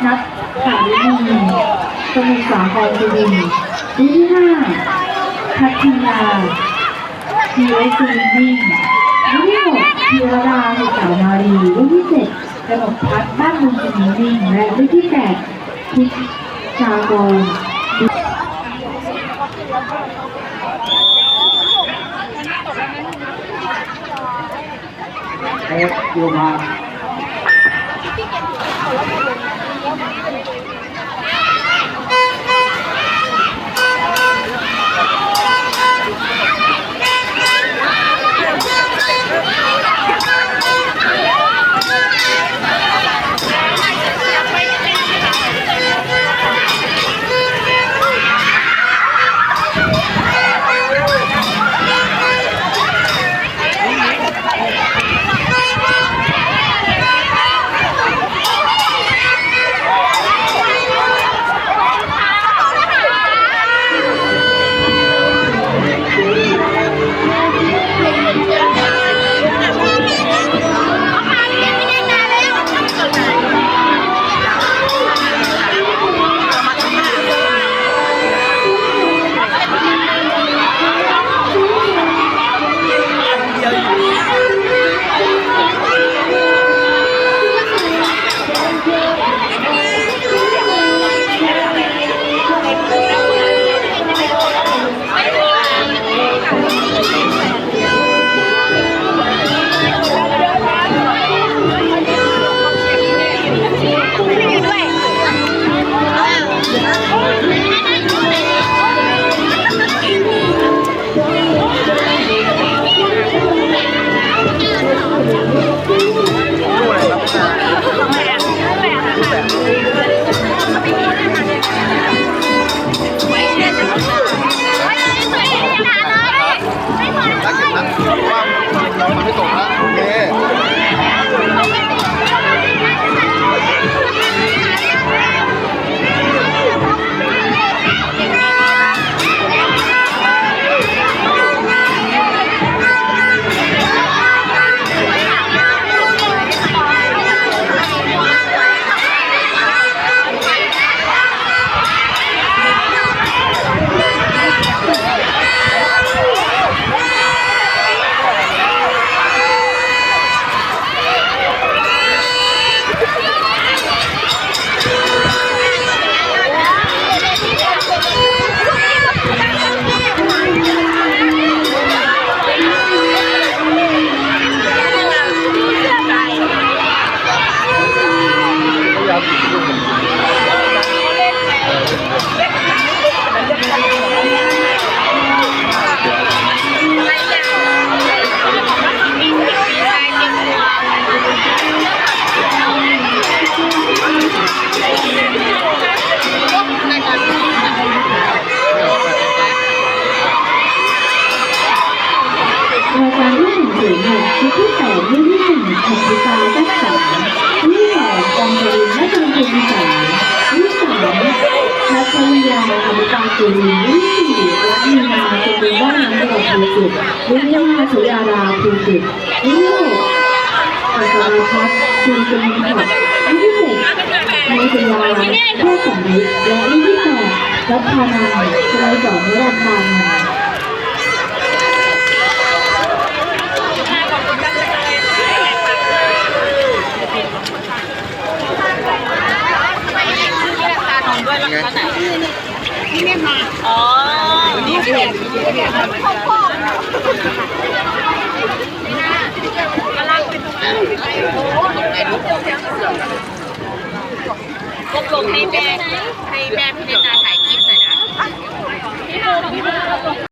นัทสาวินีสมุทรสาครสุรินทร์รุ่นที่5พัทยาทีเอสวินนิ่งรุ่นที่6ธีรดาสุสาวนารีรุ่นที่7กนกพัฒน์บ้านบุญสมิงนิ่งและรุ่นที่8พิชชากรอยู่มา สุรินทร์รุ่นที่4และมีนาเป็นรุ่นว่ายน้ำจังหวัดภูเก็ตรุ่นที่5สุริยาดาภูเก็ตรุ่นที่6อัศราพัฒน์ภูเก็ตรุ่นที่7ในสัญญาแพทย์สมฤทธิ์และรุ่นที่8รัฐานันท์สมัยสองนิรันดร์พันธ์นี่ไม่มาอ๋อนี่ไม่เห็นพ่อกำลังเป็นตรงนั้นลงให้แม่พี่เนตาถ่ายคลิปหน่อยนะพี่โบ